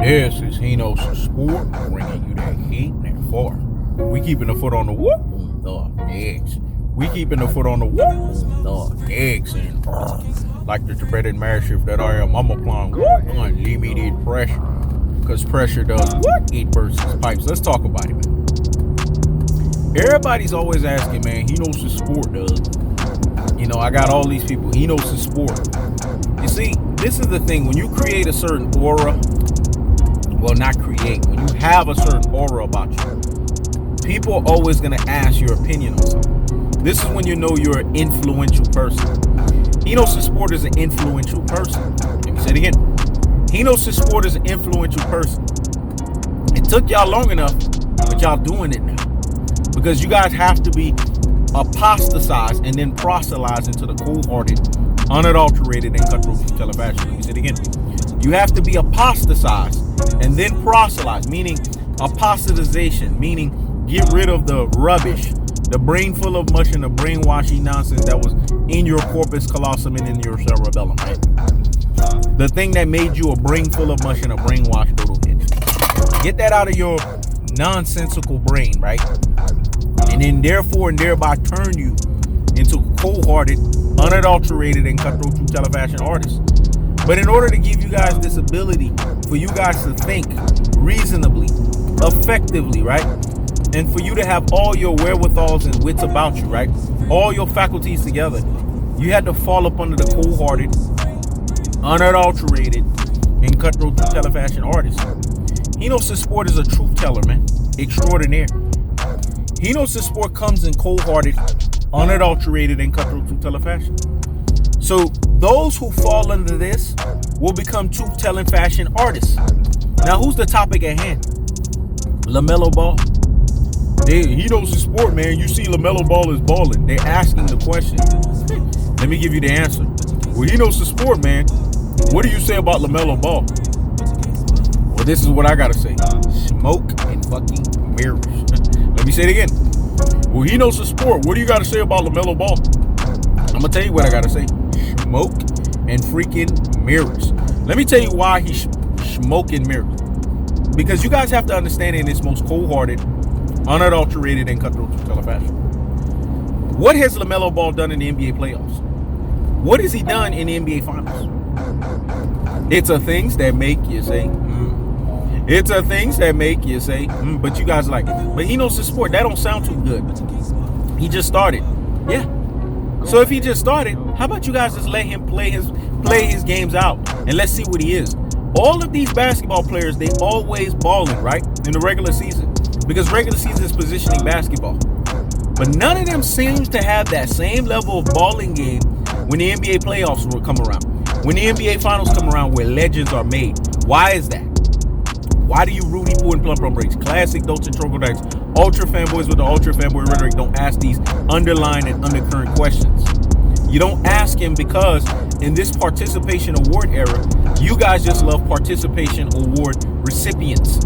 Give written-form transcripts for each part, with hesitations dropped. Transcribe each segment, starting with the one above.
This is Hino's Sport, bringing you that heat and that far. We keeping the foot on the whoop, the eggs. We keeping the foot on the whoop, the eggs. And like the Tibetan mastiff that I am, I'm applying unlimited pressure. Because pressure does what? It bursts his pipes. Let's talk about it, man. Everybody's always asking, man, Hino's Sport, does. You know, I got all these people. Hino's Sport. You see, this is the thing. When you create a certain aura, well, not create, when you have a certain aura about you, people are always going to ask your opinion on something. This is when you know you're an influential person. Hino's Sport is an influential person. Let me say it again. Hino's Sport is an influential person. It took y'all long enough, but y'all doing it now. Because you guys have to be apostatized and then proselytized into the cold-hearted, unadulterated, and cutthroat fashion. Let me say it again. You have to be apostatized and then proselytized, meaning apostatization, meaning get rid of the rubbish, the brain full of mush and the brainwashing nonsense that was in your corpus callosum and in your cerebellum, right? The thing that made you a brain full of mush and a brainwashed doodle head. Get that out of your nonsensical brain, right? And then therefore and thereby turn you into cold-hearted, unadulterated, and cutthroat true fashion artists. But in order to give you guys this ability for you guys to think reasonably, effectively, right? And for you to have all your wherewithals and wits about you, right? All your faculties together. You had to fall up under the cold-hearted, unadulterated, and cutthroat true fashion artist. Hino's Sport is a truth teller, man. Extraordinaire. Hino's Sport comes in cold-hearted, unadulterated, and cutthroat true fashion. So those who fall under this will become truth-telling fashion artists. Now, who's the topic at hand? Lamelo Ball. Hino's Sport, man. You see Lamelo Ball is balling. They're asking the question. Let me give you the answer. Well, Hino's Sport, man. What do you say about Lamelo Ball? Well, this is what I gotta say. Smoke and fucking mirrors. Let me say it again. Well, Hino's Sport. What do you gotta say about Lamelo Ball? I'm gonna tell you what I gotta say. Smoke and freaking mirrors. Let me tell you why he's smoking mirrors. Because you guys have to understand in this most cold-hearted, unadulterated, and cutthroat fashion. What has Lamelo Ball done in the NBA playoffs? What has he done in the NBA finals? It's a things that make you say, It's a things that make you say, but you guys like it. But Hino's Sport, that don't sound too good. He just started. Yeah. So if he just started, how about you guys just let him play his games out and let's see what he is. All of these basketball players, they always balling, right? In the regular season. Because regular season is positioning basketball. But none of them seems to have that same level of balling game when the NBA playoffs will come around. When the NBA finals come around where legends are made. Why is that? Why do you Rudy Poo and Plum breaks? Classic Dolce Troglodytes. Ultra fanboys with the ultra fanboy rhetoric don't ask these underlying and undercurrent questions. You don't ask him because in this participation award era, you guys just love participation award recipients.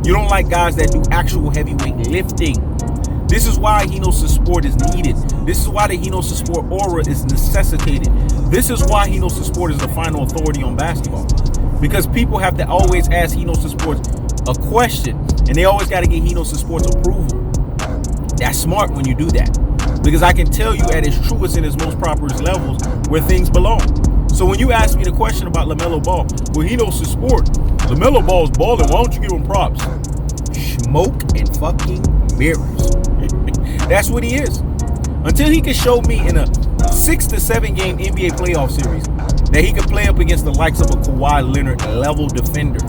You don't like guys that do actual heavyweight lifting. This is why Hino's Sport is needed. This is why the Hino's Sport aura is necessitated. This is why Hino's Sport is the final authority on basketball. Because people have to always ask Hino's Sport a question, and they always got to get Hino's Sport's approval. That's smart when you do that. Because I can tell you at its truest and its most properest levels where things belong. So when you ask me the question about Lamelo Ball, well, Hino's Sport, Lamelo Ball's balling, why don't you give him props? Smoke and fucking mirrors. That's what he is. Until he can show me in a 6 to 7 game NBA playoff series that he can play up against the likes of a Kawhi Leonard level defender,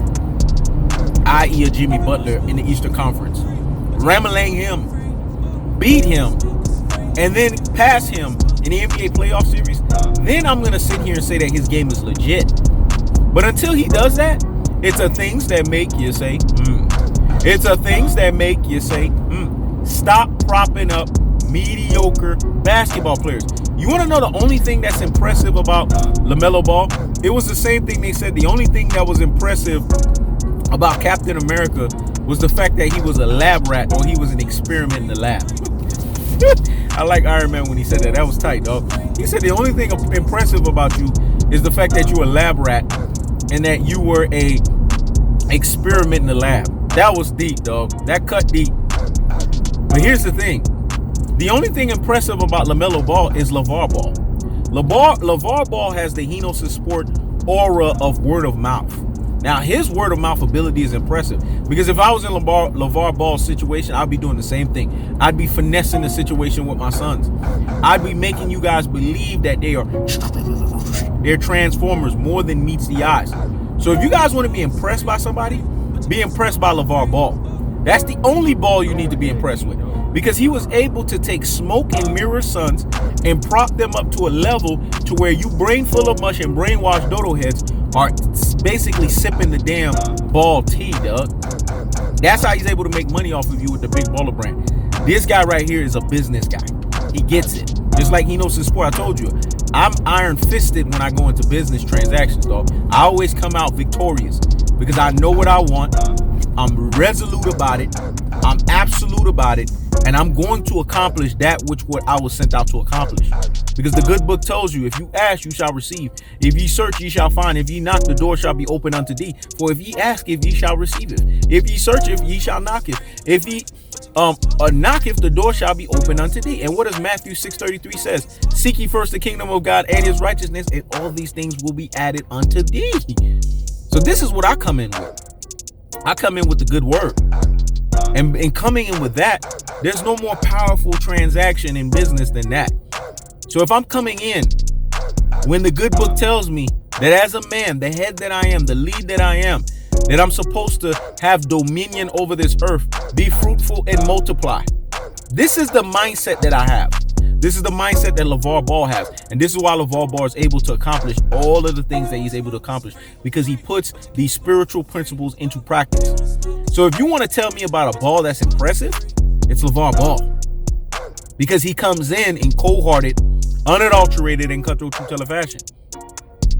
i.e. a Jimmy Butler in the Eastern Conference, rammeling him, beat him, and then pass him in the NBA playoff series, then I'm going to sit here and say that his game is legit. But until he does that, it's a things that make you say, It's a things that make you say, Stop propping up mediocre basketball players. You want to know the only thing that's impressive about Lamelo Ball? It was the same thing they said. The only thing that was impressive about Captain America was the fact that he was a lab rat, or he was an experiment in the lab. I like Iron Man when he said that. That was tight, dog. He said the only thing impressive about you is the fact that you're a lab rat and that you were a experiment in the lab. That was deep, dog. That cut deep. But here's the thing. The only thing impressive about Lamelo Ball is Lavar Ball. Lavar Ball has the Hinosis Sport aura of word of mouth. Now, his word of mouth ability is impressive because if I was in Lavar Ball's situation, I'd be doing the same thing. I'd be finessing the situation with my sons. I'd be making you guys believe that they're transformers more than meets the eyes. So if you guys want to be impressed by somebody, be impressed by Lavar Ball. That's the only Ball you need to be impressed with, because he was able to take smoke and mirror sons and prop them up to a level to where you brain full of mush and brainwashed dodo heads are basically sipping the damn Ball tea, dog. That's how he's able to make money off of you with the big baller brand. This guy right here is a business guy. He gets it. Just like he knows his sport. I told you, I'm iron fisted when I go into business transactions, dog. I always come out victorious because I know what I want. I'm resolute about it. I'm absolute about it. And I'm going to accomplish that which what I was sent out to accomplish. Because the good book tells you, if you ask, you shall receive. If ye search, ye shall find. If ye knock, the door shall be open unto thee. For if ye ask, if ye shall receive it. If ye search, if ye shall knock it. If ye knock, if the door shall be open unto thee. And what does Matthew 6:33 says? Seek ye first the kingdom of God and his righteousness, and all these things will be added unto thee. So this is what I come in with. I come in with the good word. And coming in with that, there's no more powerful transaction in business than that. So if I'm coming in when the good book tells me that as a man, the head that I am, the lead that I am, that I'm supposed to have dominion over this earth, be fruitful and multiply. This is the mindset that I have. This is the mindset that Lavar Ball has. And this is why Lavar Ball is able to accomplish all of the things that he's able to accomplish, because he puts these spiritual principles into practice. So if you want to tell me about a ball that's impressive, it's Lavar Ball. Because he comes in cold-hearted, unadulterated, and cutthroat true-teller fashion.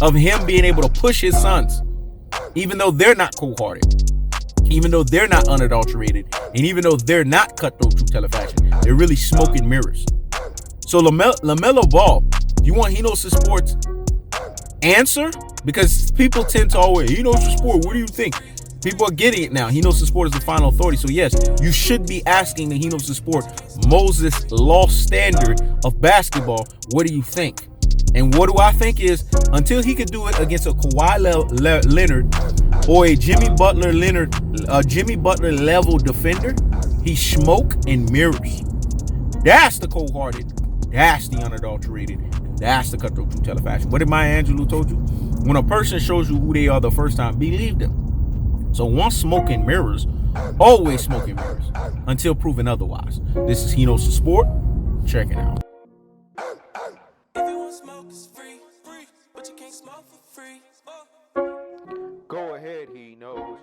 Of him being able to push his sons, even though they're not cold-hearted, even though they're not unadulterated, and even though they're not cutthroat true-teller fashion, they're really smoking mirrors. So Lamelo Ball, you want He Knows His Sports answer? Because people tend to always, He Knows His Sport, what do you think? People are getting it now. He Knows His Sport is the final authority. So yes, you should be asking the He Knows His Sport Moses law standard of basketball, what do you think? And what do I think is, until he could do it against a Kawhi Leonard or a Jimmy Butler level defender, he smoke and mirrors. That's the cold-hearted. That's the unadulterated. That's the cutthroat true-teller fashion. What did Maya Angelou told you? When a person shows you who they are the first time, believe them. So once smoking mirrors, always smoking mirrors until proven otherwise. This is He Knows the Sport. Check it out. Go ahead, He Knows.